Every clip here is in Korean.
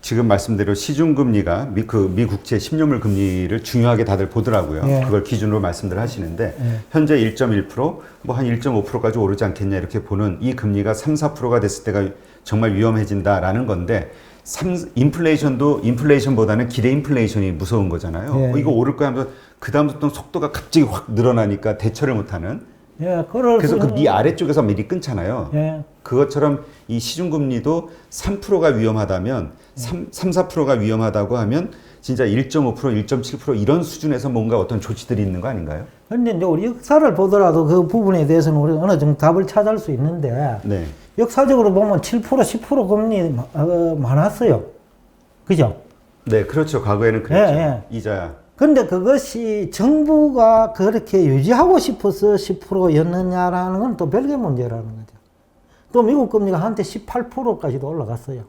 지금 말씀대로 시중금리가 미국채 10년물 금리를 중요하게 다들 보더라고요. 예. 그걸 기준으로 말씀들 하시는데 예. 현재 1.1%, 뭐 한 1.5%까지 오르지 않겠냐 이렇게 보는 이 금리가 3, 4%가 됐을 때가 정말 위험해진다라는 건데 인플레이션보다는 기대 인플레이션이 무서운 거잖아요. 예. 이거 오를 거야 하면서 그 다음부터 속도가 갑자기 확 늘어나니까 대처를 못하는. 예, 그래서 그 미 아래쪽에서 미리 끊잖아요. 예. 그것처럼 이 시중금리도 3%가 위험하다면 3, 4%가 위험하다고 하면 진짜 1.5%, 1.7% 이런 수준에서 뭔가 어떤 조치들이 있는 거 아닌가요? 근데 이제 우리 역사를 보더라도 그 부분에 대해서는 우리가 어느 정도 답을 찾을 수 있는데 네. 역사적으로 보면 7%, 10% 금리 많았어요. 그죠? 네, 그렇죠. 과거에는 그랬죠. 예, 예. 이자. 근데 그것이 정부가 그렇게 유지하고 싶어서 10%였느냐라는 건 또 별개 문제라는 거죠. 또 미국 금리가 한때 18%까지도 올라갔어요.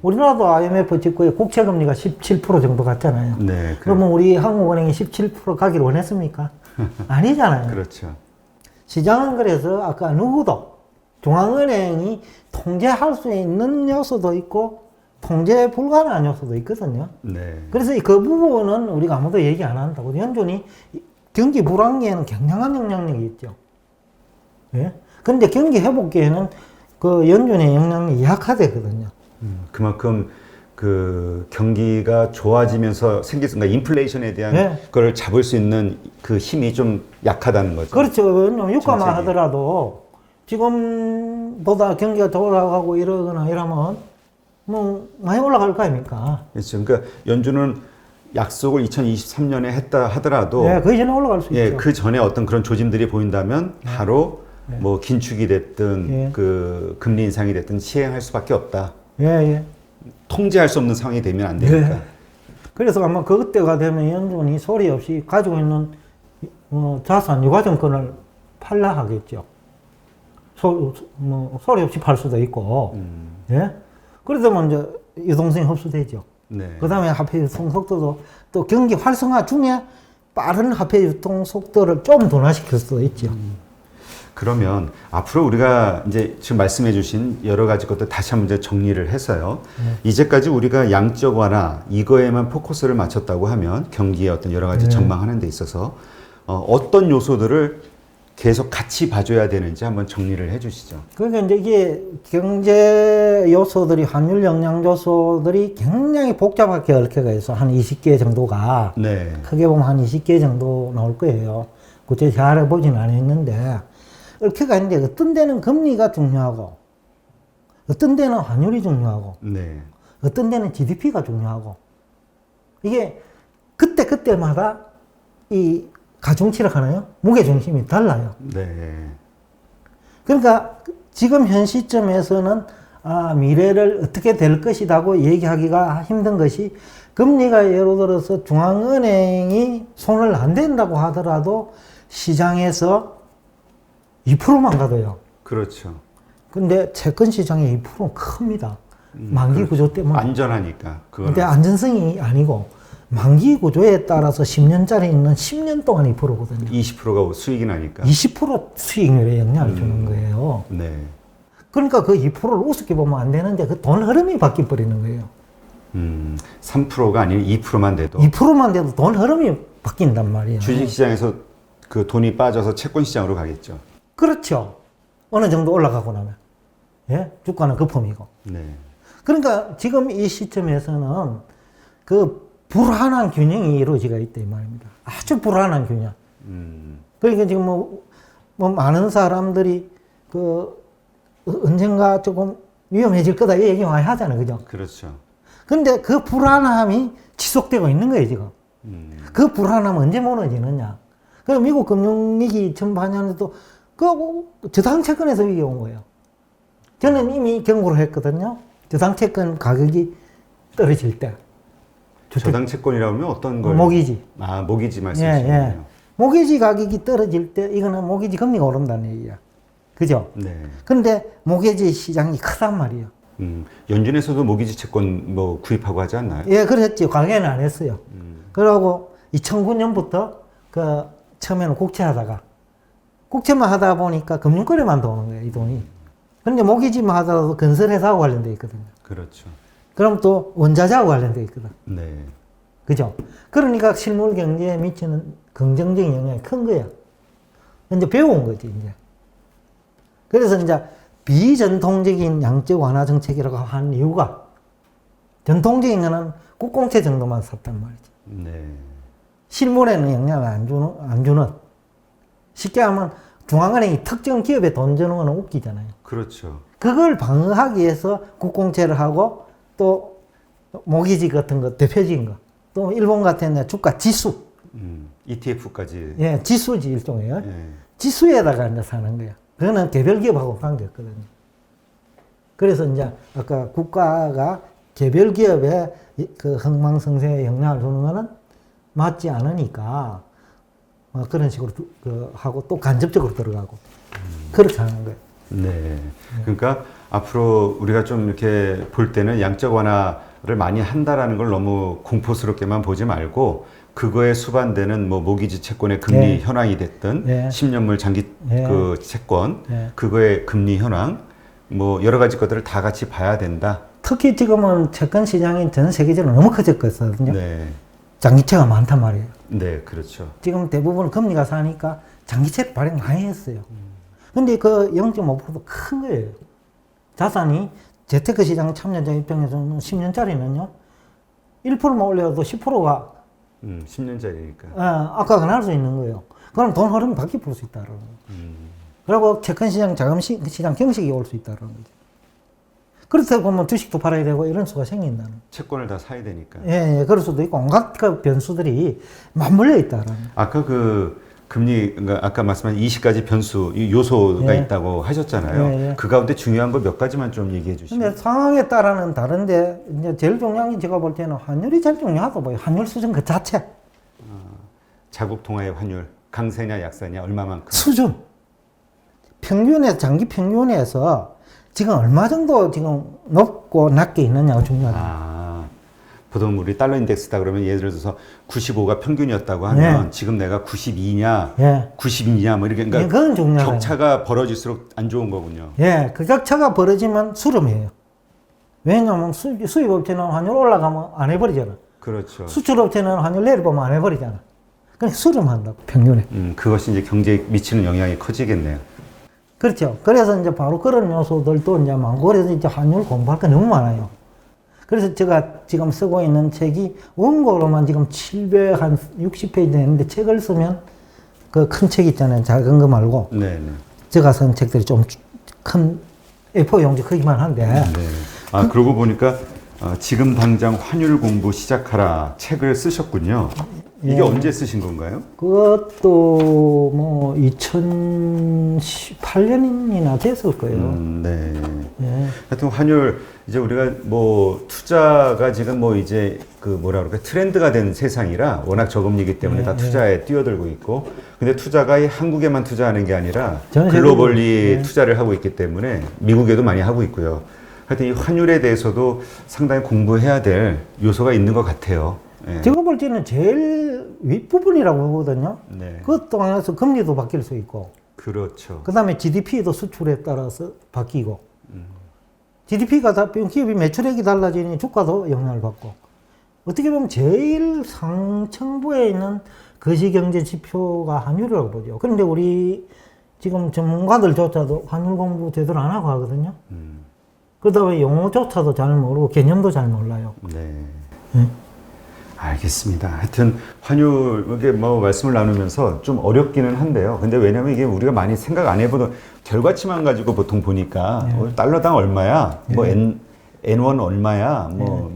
우리나라도 IMF 직후에 국채 금리가 17% 정도 갔잖아요. 네. 그러면 우리 한국은행이 17% 가기를 원했습니까? 아니잖아요. 그렇죠. 시장은 그래서 아까 누구도 중앙은행이 통제할 수 있는 요소도 있고 통제 불가능한 요소도 있거든요. 네. 그래서 그 부분은 우리가 아무도 얘기 안 한다고. 연준이 경기 불황기에는 굉장한 영향력이 있죠. 예? 근데 경기 회복기에는 그 연준의 영향력이 약화되거든요. 그만큼 그 경기가 좋아지면서 그러니까 인플레이션에 대한 네. 걸 잡을 수 있는 그 힘이 좀 약하다는 거죠. 그렇죠. 왜냐면 유가만 정책이. 하더라도 지금보다 경기가 돌아가고 이러거나 이러면 뭐 많이 올라갈 거 아닙니까? 그렇죠. 그러니까 연준은 약속을 2023년에 했다 하더라도 예, 그 전에 올라갈 수 예, 있죠. 그 전에 어떤 그런 조짐들이 보인다면 바로 뭐 긴축이 됐든 예. 그 금리 인상이 됐든 시행할 수밖에 없다. 예, 예. 통제할 수 없는 상황이 되면 안 되니까. 예. 그래서 아마 그때가 되면 연준이 소리 없이 가지고 있는 자산 유가증권을 팔라 하겠죠. 소리 없이 팔 수도 있고, 예. 그러다 이제 유동성이 흡수되죠. 네. 그 다음에 화폐 유통 속도도 또 경기 활성화 중에 빠른 화폐 유통 속도를 좀 둔화시킬 수도 있죠. 그러면 앞으로 우리가 이제 지금 말씀해 주신 여러 가지 것들 다시 한번 이제 정리를 해서요. 이제까지 우리가 양적 완화 이거에만 포커스를 맞췄다고 하면 경기의 어떤 여러 가지 전망하는 데 있어서 어떤 요소들을 계속 같이 봐줘야 되는지 한번 정리를 해 주시죠. 그러니까 이제 이게 경제 요소들이, 환율 영향 요소들이 굉장히 복잡하게 얽혀가 있어. 한 20개 정도가. 네. 크게 보면 한 20개 정도 나올 거예요. 구체적으로 잘 해보진 않았는데. 얽혀가 있는데 어떤 데는 금리가 중요하고, 어떤 데는 환율이 중요하고, 네. 어떤 데는 GDP가 중요하고. 이게 그때마다 이 가중치를 하나요? 무게중심이 달라요. 네. 그러니까 지금 현 시점에서는 미래를 어떻게 될 것이라고 얘기하기가 힘든 것이 금리가 예를 들어서 중앙은행이 손을 안 댄다고 하더라도 시장에서 2%만 가도요. 그렇죠. 근데 채권 시장의 2%는 큽니다. 만기 구조 때문에. 안전하니까. 근데 안전성이 아니고 만기 구조에 따라서 10년짜리 있는 10년 동안 2%거든요. 20%가 수익이 나니까. 20% 수익률에 영향을 주는 거예요. 네. 그러니까 그 2%를 우습게 보면 안 되는데 그 돈 흐름이 바뀌어 버리는 거예요. 3%가 아니면 2%만 돼도 2%만 돼도 돈 흐름이 바뀐단 말이에요. 주식시장에서 그 돈이 빠져서 채권시장으로 가겠죠. 그렇죠. 어느 정도 올라가고 나면. 예? 주가는 거품이고. 네. 그러니까 지금 이 시점에서는 그 불안한 균형이 이루어지고 있다 이 말입니다. 아주 불안한 균형. 그러니까 지금 뭐 많은 사람들이 그 언젠가 조금 위험해질 거다 이 얘기 많이 하잖아요. 그죠? 그렇죠. 근데 그 불안함이 지속되고 있는 거예요, 지금. 그 불안함 언제 무너지느냐. 그 미국 금융위기 전반년에도 그 저당채권에서 위기 온 거예요. 저는 이미 경고를 했거든요. 저당채권 가격이 떨어질 때. 저당 채권이라면 어떤 걸? 모기지. 모기지 말씀이시네요. 예. 모기지 가격이 떨어질 때 이거는 모기지 금리가 오른다는 얘기야. 그죠? 네. 근데 모기지 시장이 크단 말이에요. 연준에서도 모기지 채권 뭐 구입하고 하지 않나요? 예, 그랬지. 과거에는 안 했어요. 그러고 2009년부터 그 처음에는 국채만 하다 보니까 금융거래만 도는 거예요, 이 돈이. 근데 모기지만 하더라도 건설회사하고 관련돼 있거든요. 그렇죠. 그럼 또 원자재하고 관련되어 있거든. 네. 그죠? 그러니까 실물 경제에 미치는 긍정적인 영향이 큰 거야. 이제 배운 거지, 이제. 그래서 이제 비전통적인 양적 완화 정책이라고 한 이유가 전통적인 거는 국공채 정도만 샀단 말이지. 네. 실물에는 영향을 안 주는. 쉽게 하면 중앙은행이 특정 기업에 돈 주는 거는 웃기잖아요. 그렇죠. 그걸 방어하기 위해서 국공채를 하고 또 모기지 같은 거, 대표적인 거. 또 일본 같은 주가 지수. ETF까지. 예, 지수지 일종이에요. 예. 지수에다가 이제 사는 거야. 그거는 개별 기업하고 관계없거든요. 그래서 이제 아까 국가가 개별 기업에 그 흥망성쇠에 영향을 주는 거는 맞지 않으니까 그런 식으로 하고 또 간접적으로 들어가고 그렇게 하는 거예요. 네. 그러니까 앞으로 우리가 좀 이렇게 볼 때는 양적 완화를 많이 한다라는 걸 너무 공포스럽게만 보지 말고 그거에 수반되는 뭐 모기지 채권의 금리 네. 현황이 됐든 네. 10년물 장기 네. 그 채권 네. 그거의 금리 현황 뭐 여러 가지 것들을 다 같이 봐야 된다. 특히 지금은 채권 시장이 전 세계적으로 너무 커졌거든요. 네. 장기채가 많단 말이에요. 네, 그렇죠. 지금 대부분 금리가 싸니까 장기채 발행 많이 했어요. 근데 그 0.5%도 큰 거예요. 자산이 재테크 시장 참여자 입장에서는 10년짜리는요, 1%만 올려도 10%가 10년짜리니까. 아까 날 수 있는 거예요. 그럼 돈 흐름이 바뀌어 볼 수 있다는 거예요. 그리고 채권 시장, 자금 시장 경색이 올 수 있다는 거죠. 그렇다 보면 주식도 팔아야 되고 이런 수가 생긴다는 거예요. 채권을 다 사야 되니까. 예, 그럴 수도 있고 온갖 그 변수들이 맞물려 있다는 거예요. 아까 그 금리, 그러니까 아까 말씀한 20가지 변수, 이 요소가 예. 있다고 하셨잖아요. 예, 예. 그 가운데 중요한 거 몇 가지만 좀 얘기해 주시면. 근데 상황에 따라는 다른데 이제 제일 중요한 게 제가 볼 때는 환율이 제일 중요하다 보여. 환율 수준 그 자체 자국 통화의 환율 강세냐 약세냐 얼마만큼. 수준 평균에서 장기 평균에서 지금 얼마 정도 지금 높고 낮게 있느냐가 중요하다. 아, 보통 우리 달러 인덱스다 그러면 예를 들어서 95가 평균이었다고 하면 네. 지금 내가 92냐, 예, 90이냐 뭐 이렇게 예, 그러니까 그건 중요하다. 격차가 벌어질수록 안 좋은 거군요. 예, 그 격차가 벌어지면 수렴이에요. 왜냐하면 수입업체는 환율 올라가면 안 해버리잖아. 그렇죠. 수출업체는 환율 내려보면 안 해버리잖아. 그러니까 수렴한다고 평균에. 그것이 이제 경제에 미치는 영향이 커지겠네요. 그렇죠. 그래서 이제 바로 그런 요소들도 이제 많고, 그래서 이제 환율 공부할 게 너무 많아요. 그래서 제가 지금 쓰고 있는 책이 원고로만 지금 760페이지 되는데 책을 쓰면 그 큰 책 있잖아요. 작은 거 말고. 네, 네. 제가 쓴 책들이 좀 큰 A4 용지 크기만 한데. 네. 아, 그러고 보니까 지금 당장 환율 공부 시작하라 책을 쓰셨군요. 이게 예. 언제 쓰신 건가요? 그것도 뭐 2018년이나 됐을 거예요. 네. 예. 하여튼 환율 이제 우리가 뭐 투자가 지금 뭐 이제 그 뭐라 그럴까 트렌드가 된 세상이라 워낙 저금리이기 때문에 네, 다 투자에 뛰어들고 있고 근데 투자가 이 한국에만 투자하는 게 아니라 전 세계적으로, 글로벌리 네. 투자를 하고 있기 때문에 미국에도 많이 하고 있고요. 하여튼 이 환율에 대해서도 상당히 공부해야 될 요소가 있는 것 같아요. 예. 제가 볼 때는 제일 윗부분이라고 보거든요. 네. 그것도 안에서 금리도 바뀔 수 있고, 그렇죠. 그 다음에 GDP도 수출에 따라서 바뀌고, GDP가 기업이 매출액이 달라지니 주가도 영향을 받고, 어떻게 보면 제일 상층부에 있는 거시경제 지표가 환율이라고 보죠. 그런데 우리 지금 전문가들조차도 환율 공부 제대로 안 하고 하거든요. 그러다 보니 용어조차도 잘 모르고 개념도 잘 몰라요. 네. 예. 알겠습니다. 하여튼 환율 이게 뭐 말씀을 나누면서 좀 어렵기는 한데요. 근데 왜냐면 이게 우리가 많이 생각 안 해보던 결과치만 가지고 보통 보니까 달러당 얼마야, 뭐 N1 얼마야, 뭐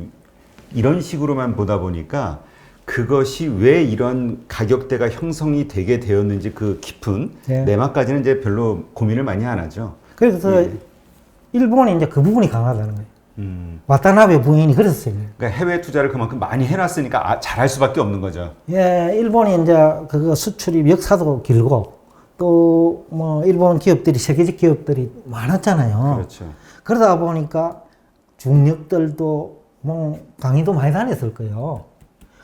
이런 식으로만 보다 보니까 그것이 왜 이런 가격대가 형성이 되게 되었는지 그 깊은 네. 내막까지는 이제 별로 고민을 많이 안 하죠. 그래서 일본이 이제 그 부분이 강하다는 거예요. 음. 와타나베 부인이 그랬어요. 그러니까 해외 투자를 그만큼 많이 해놨으니까 잘할 수밖에 없는 거죠. 예, 일본이 이제 그거 수출이 역사도 길고 또 뭐 일본 기업들이 세계적 기업들이 많았잖아요. 그렇죠. 그러다 보니까 중력들도 뭐 강의도 많이 다녔을 거예요.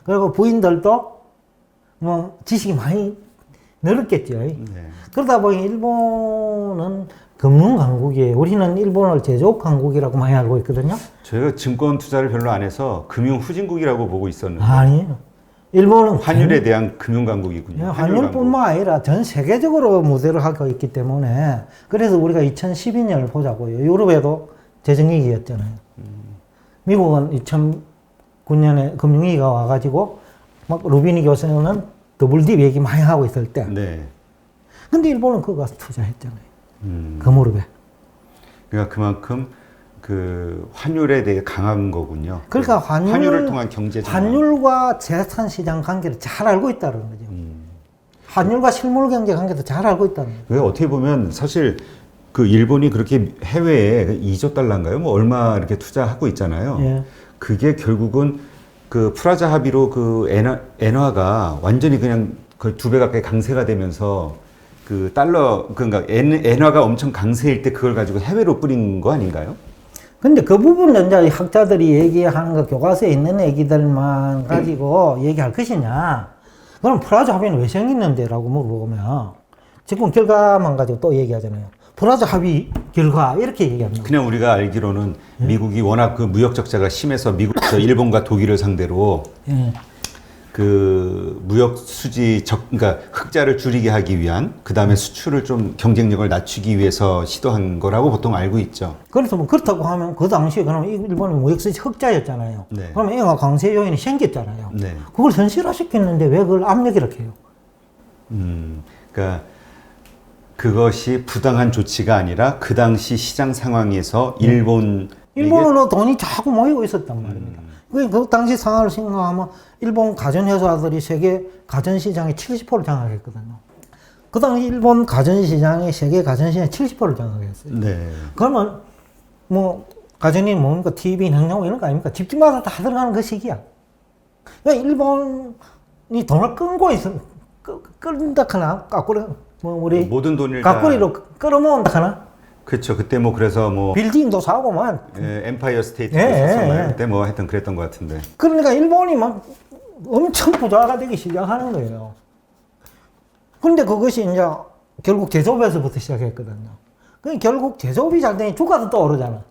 그리고 부인들도 뭐 지식이 많이 늘었겠죠. 네. 그러다 보니 일본은 금융 강국이에요. 우리는 일본을 제조업 강국이라고 많이 알고 있거든요. 저희가 증권 투자를 별로 안 해서 금융 후진국이라고 보고 있었는데 아니에요. 일본은 환율에 대한 금융 강국이군요. 환율뿐만 아니라 전 세계적으로 무대를 하고 있기 때문에 그래서 우리가 2012년을 보자고요. 유럽에도 재정위기였잖아요. 미국은 2009년에 금융위기가 와가지고 막 루비니 교수는 WD 얘기 많이 하고 있을 때. 네. 근데 일본은 그거 가서 투자했잖아요. 그 무릎에. 그러니까 그만큼 그 환율에 대해 강한 거군요. 그러니까 환율을 통한 경제 전망. 환율과 재산 시장 관계를 잘 알고 있다는 거죠. 환율과 실물 경제 관계도 잘 알고 있다는 거죠. 그게 어떻게 보면 사실 그 일본이 그렇게 해외에 2조 달러인가요? 뭐 얼마 이렇게 투자하고 있잖아요. 예. 그게 결국은 그 프라자 합의로 그 엔화가 완전히 그냥 거의 2배 가까이 강세가 되면서 그 달러 그러니까 엔화가 엄청 강세일 때 그걸 가지고 해외로 뿌린 거 아닌가요? 근데 그 부분은 이제 학자들이 얘기하는 거 교과서에 있는 얘기들만 가지고 얘기할 것이냐? 그럼 프라자 합의는 왜 생겼는데? 라고 물어보면 지금 결과만 가지고 또 얘기하잖아요. 프라자 합의 결과 이렇게 얘기합니다. 그냥 우리가 알기로는 미국이 워낙 그 무역 적자가 심해서 미국에서 일본과 독일을 상대로 예. 그 무역 수지 그러니까 흑자를 줄이게 하기 위한 그 다음에 수출을 좀 경쟁력을 낮추기 위해서 시도한 거라고 보통 알고 있죠. 그래서 뭐 그렇다고 하면 그 당시에 그러면 일본은 무역수지 흑자였잖아요. 네. 그러면 엔화 강세 요인이 생겼잖아요. 네. 그걸 현실화시켰는데 왜 그걸 압력이라고 해요? 그러니까 그것이 부당한 조치가 아니라 그 당시 시장 상황에서 일본은 돈이 자꾸 모이고 있었단 말입니다. 그 당시 상황을 생각하면 일본 가전회사들이 세계 가전시장의 70%를 장악했거든요. 그 당시 일본 가전시장이 세계 가전시장의 70%를 장악했어요. 네. 그러면 뭐 가전이 뭡니까? TV, 냉장고 이런 거 아닙니까? 집집마다 다 들어가는 그 시기야. 그러니까 일본이 돈을 끌고 있어. 끌다 하나? 까꾸리, 뭐 우리 모든 돈을 까꾸리로 끌어모은다 하나? 그렇죠. 그때 뭐 그래서 뭐 빌딩도 사고만. 엠파이어 스테이트도 예, 썼었나요? 예. 그때 뭐 하여튼 그랬던 것 같은데. 그러니까 일본이 막 엄청 부자가 되기 시작하는 거예요. 근데 그것이 이제 결국 제조업에서부터 시작했거든요. 그 결국 제조업이 잘 되니 주가도 또 오르잖아.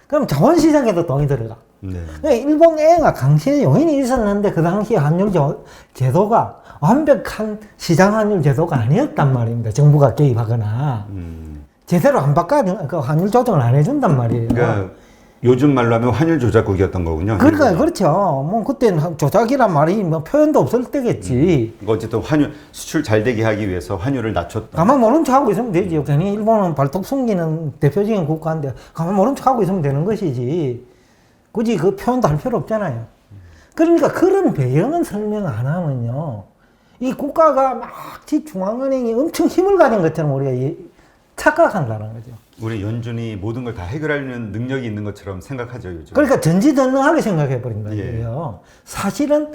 그럼 자원시장에도 돈이 들어가. 네. 그러니까 일본 애가 강세 요인이 있었는데 그 당시 환율 제도가 완벽한 시장 환율 제도가 아니었단 말입니다. 정부가 개입하거나. 제대로 안 바꿔, 그 환율 조정을 안 해준단 말이에요. 그러니까 요즘 말로 하면 환율 조작국이었던 거군요. 그러니까 그렇죠. 뭐 그때는 조작이란 말이 뭐 표현도 없을 때겠지. 어쨌든 환율 수출 잘 되게 하기 위해서 환율을 낮췄다. 가만 모른 척하고 있으면 되지. 괜히 일본은 발톱 숨기는 대표적인 국가인데 가만 모른 척하고 있으면 되는 것이지. 굳이 그 표현도 할 필요 없잖아요. 그러니까 그런 배경은 설명 안 하면요. 이 국가가 마치 중앙은행이 엄청 힘을 가진 것처럼 우리가 착각한다는 거죠. 우리 연준이 모든 걸 다 해결하려는 능력이 있는 것처럼 생각하죠, 요즘. 그러니까 전지전능하게 생각해 버린다는 예. 거예요. 사실은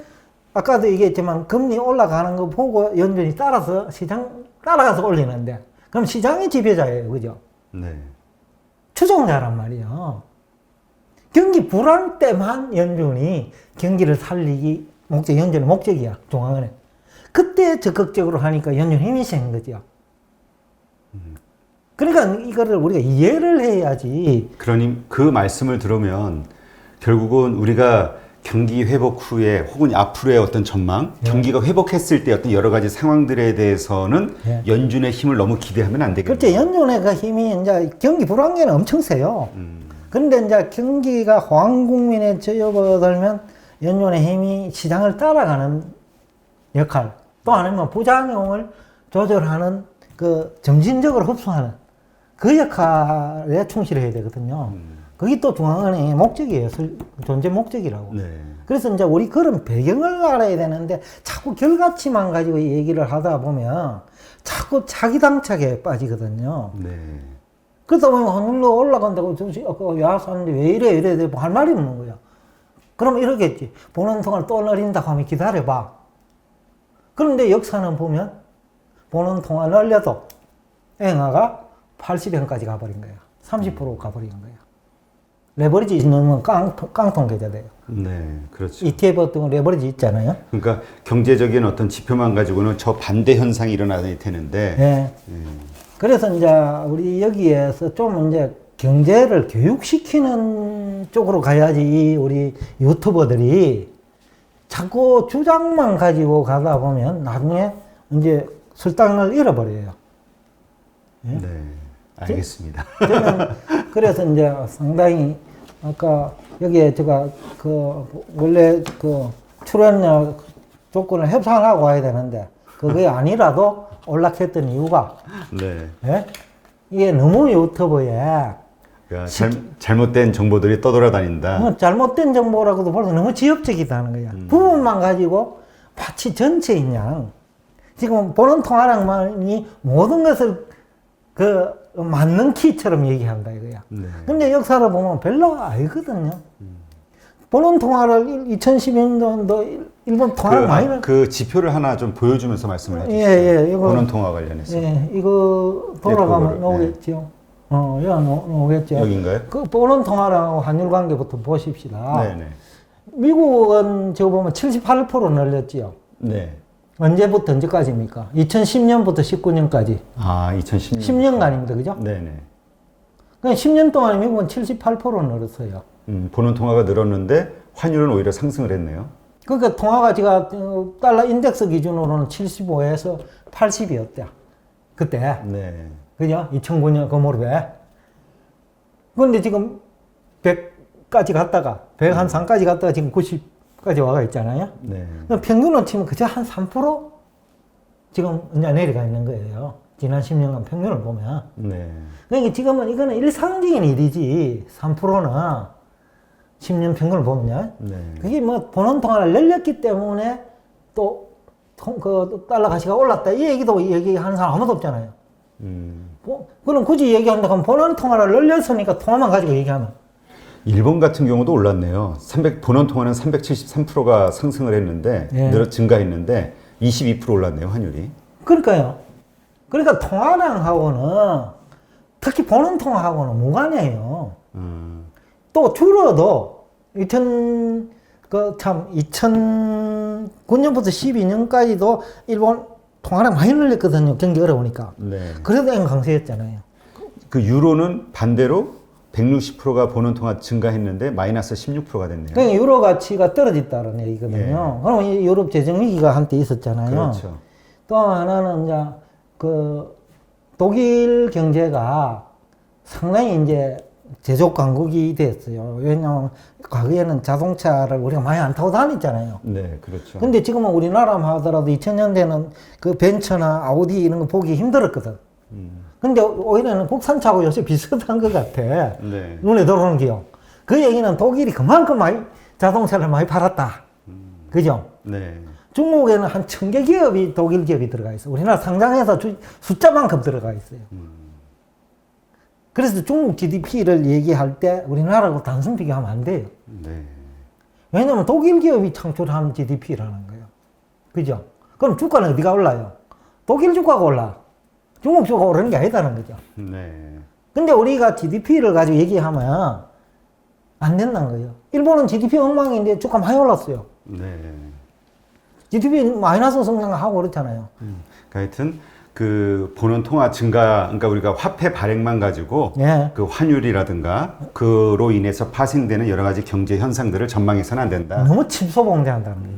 아까도 얘기했지만 금리 올라가는 거 보고 연준이 따라서 시장 따라가서 올리는데 그럼 시장이 지배자예요, 그죠? 네. 추종자란 말이에요. 경기 불안 때만 연준이 경기를 살리기 연준의 목적이야, 중앙은행. 그때 적극적으로 하니까 연준 힘이 센 거죠. 그러니까 이거를 우리가 이해를 해야지. 그러니 그 말씀을 들으면 결국은 우리가 경기 회복 후에 혹은 앞으로의 어떤 전망, 경기가 회복했을 때 어떤 여러 가지 상황들에 대해서는 연준의 힘을 너무 기대하면 안 되겠죠. 그렇죠. 연준의 그 힘이 이제 경기 불안계는 엄청 세요. 그런데 이제 경기가 황국민에 접어들면 연준의 힘이 시장을 따라가는 역할, 또 아니면 부작용을 조절하는 그 점진적으로 흡수하는 그 역할에 충실해야 되거든요. 그게 또 중앙은행의 목적이에요. 존재 목적이라고. 네. 그래서 이제 우리 그런 배경을 알아야 되는데 자꾸 결과치만 가지고 얘기를 하다 보면 자꾸 자기당착에 빠지거든요. 네. 그러다 보면 환율로 올라간다고 야사는데 왜 이래 할 말이 없는 거야. 그러면 이러겠지. 보는 동안 또 내린다고 하면 기다려봐. 그런데 역사는 보면 보는 동안 늘려도 엔화가 80엔까지 가버린 거야. 30% 가버린 거야. 레버리지 있는 건 깡통 계좌돼요. 네, 그렇죠. ETF 같은 거 레버리지 있잖아요. 그러니까 경제적인 어떤 지표만 가지고는 저 반대 현상이 일어나야 되는데. 네. 그래서 이제 우리 여기에서 좀 이제 경제를 교육시키는 쪽으로 가야지 이 우리 유튜버들이 자꾸 주장만 가지고 가다 보면 나중에 이제 설당을 잃어버려요. 예? 네, 알겠습니다. 저는 그래서 이제 상당히 아까 여기에 제가 그 원래 그 출연료 조건을 협상하고 와야 되는데 그게 아니라도 올라했던 이유가 네. 예? 이게 너무 유튜브에 그러니까 잘못된 정보들이 떠돌아다닌다. 뭐 잘못된 정보라고도 벌써 너무 지역적이다는 거야. 부분만 가지고 마치 전체인 양 지금 보는 통화량만이 모든 것을 그 맞는 키처럼 얘기한다 이거야. 네. 근데 역사를 보면 별로 알거든요. 보는 통화를 2012년도 일본 통화를 많이 그 지표를 하나 좀 보여주면서 말씀을 해주시죠. 예, 이거 보는 통화 관련해서. 예, 이거 돌아가면 그거를, 나오겠죠. 여기 나오겠죠. 여긴가요? 그 보는 통화랑 환율 관계부터 보십시다. 네네. 미국은 저거 보면 78% 늘렸지요. 네. 언제부터 언제까지입니까? 2010년부터 19년까지. 아, 2010년. 10년간입니다. 그죠? 네네. 그러니까 10년 동안 미국은 78% 늘었어요. 보는 통화가 늘었는데 환율은 오히려 상승을 했네요. 그러니까 통화 가치가 달러 인덱스 기준으로는 75에서 80이었대. 그때. 네. 그죠? 2009년 그 무렵에. 그런데 지금 100까지 갔다가, 103까지 갔다가 지금 90까지 와가 있잖아요. 네. 그럼 평균으로 치면 그저 한 3% 지금 이제 내려가 있는 거예요. 지난 10년간 평균을 보면. 네. 그러니까 지금은 이거는 일상적인 일이지, 3%는 10년 평균을 보면요. 네. 그게 뭐 보는 통화를 늘렸기 때문에 또 그 달러 가치가 올랐다. 이 얘기도 얘기하는 사람 아무도 없잖아요. 그럼 굳이 얘기한다 그러면 보는 통화를 늘렸으니까 통화만 가지고 얘기하면. 일본 같은 경우도 올랐네요. 본원 통화는 373%가 상승을 했는데, 예. 증가했는데, 22% 올랐네요, 환율이. 그러니까요. 그러니까 통화량하고는, 특히 보는 통화하고는 무관해요. 또 줄어도 2009년부터 12년까지도 일본 통화량 많이 늘렸거든요. 경기 어려우니까. 네. 그래도 엔 강세였잖아요. 그 유로는 반대로 160%가 보는 통화 증가했는데 마이너스 16%가 됐네요. 그러니까 유로 가치가 떨어졌다는 얘기거든요. 그럼 이 유럽 재정 위기가 한때 있었잖아요. 그렇죠. 또 하나는 이제 그 독일 경제가 상당히 이제 제조 강국이 됐어요. 왜냐하면 과거에는 자동차를 우리가 많이 안 타고 다녔잖아요. 네, 그렇죠. 근데 지금은 우리나라만 하더라도 2000년대는 그 벤츠나 아우디 이런 거 보기 힘들었거든. 근데 오히려 국산차하고 요새 비슷한 것 같아. 네. 눈에 들어오는 기요. 그 얘기는 독일이 그만큼 많이 자동차를 많이 팔았다. 그죠? 네. 중국에는 한 1000개 기업이 독일 기업이 들어가 있어. 우리나라 상장해서 숫자만큼 들어가 있어요. 그래서 중국 GDP를 얘기할 때 우리나라하고 단순 비교하면 안 돼요. 네. 왜냐면 독일 기업이 창출한 GDP라는 거예요. 그죠? 그럼 주가는 어디가 올라요? 독일 주가가 올라. 중국 주가가 오르는 게 아니다는 거죠. 네. 근데 우리가 GDP를 가지고 얘기하면 안 된다는 거예요. 일본은 GDP 엉망인데 주가 많이 올랐어요. 네. GDP 마이너스 성장하고 그렇잖아요. 하여튼 그 보는 통화 증가, 그러니까 우리가 화폐 발행만 가지고 예. 그 환율이라든가 그로 인해서 파생되는 여러 가지 경제 현상들을 전망해서는 안 된다. 너무 침소봉대한다는 거예요.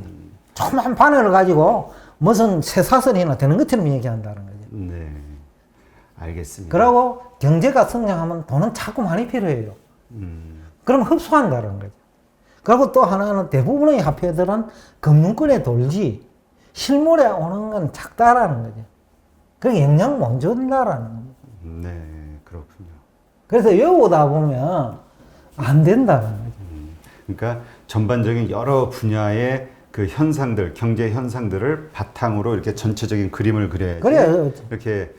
조그만 바늘을 가지고 무슨 쇠사슬이나 되는 것처럼 얘기한다는 거죠. 네. 알겠습니다. 그러고 경제가 성장하면 돈은 자꾸 많이 필요해요. 그럼 흡수한다는 거죠. 그리고 또 하나는 대부분의 화폐들은 금융권에 돌지 실물에 오는 건 작다라는 거죠. 그게 영향 못 준다라는 겁니다. 네, 그렇군요. 그래서 외우다 보면 안 된다는 거죠. 그러니까 전반적인 여러 분야의 그 현상들, 경제 현상들을 바탕으로 이렇게 전체적인 그림을 그려야지. 그래요. 이렇게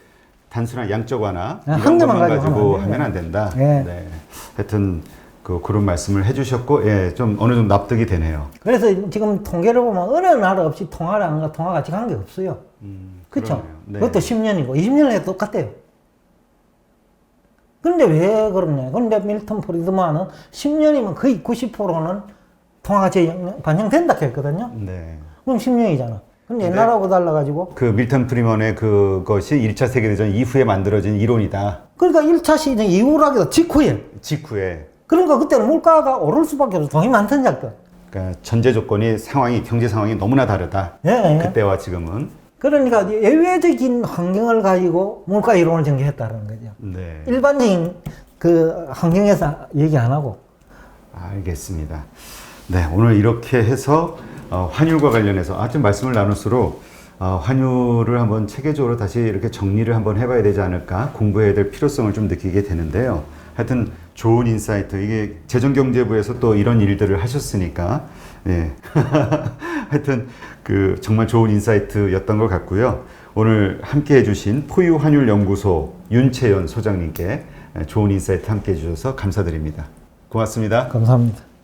단순한 양적 완화 한 이런 개만 것만 가지고 가지고 하면 하면 안 된다. 예. 네. 하여튼 그런 말씀을 해주셨고, 예, 좀 어느 정도 납득이 되네요. 그래서 지금 통계를 보면 어느 나라 없이 통화량과 통화가치 관계 없어요. 그렇죠? 그러네요. 네. 그것도 10년이고 20년 해도 똑같아요. 그런데 왜 그러냐? 그런데 밀턴 프리드만은 10년이면 거의 90%는 통화가치에 반영된다 했거든요. 네. 그럼 10년이잖아. 그럼 옛날하고 달라가지고. 그 밀턴 프리먼의 그것이 1차 세계대전 이후에 만들어진 이론이다. 그러니까 1차 시대전 이후라기도 직후에. 그러니까 그때는 물가가 오를 수밖에 없어. 돈이 많던 작전. 그러니까 전제 조건이 경제 상황이 너무나 다르다. 예. 그때와 지금은. 그러니까 예외적인 환경을 가지고 물가 이론을 전개했다는 거죠. 네. 일반적인 그 환경에서 얘기 안 하고. 알겠습니다. 네, 오늘 이렇게 해서 환율과 관련해서 좀 말씀을 나눌수록 환율을 한번 체계적으로 다시 이렇게 정리를 한번 해봐야 되지 않을까, 공부해야 될 필요성을 좀 느끼게 되는데요. 하여튼 좋은 인사이트, 이게 재정경제부에서 또 이런 일들을 하셨으니까, 예. 하여튼 그 정말 좋은 인사이트였던 것 같고요. 오늘 함께 해주신 포유환율연구소 윤채연 소장님께 좋은 인사이트 함께 해주셔서 감사드립니다. 고맙습니다. 감사합니다.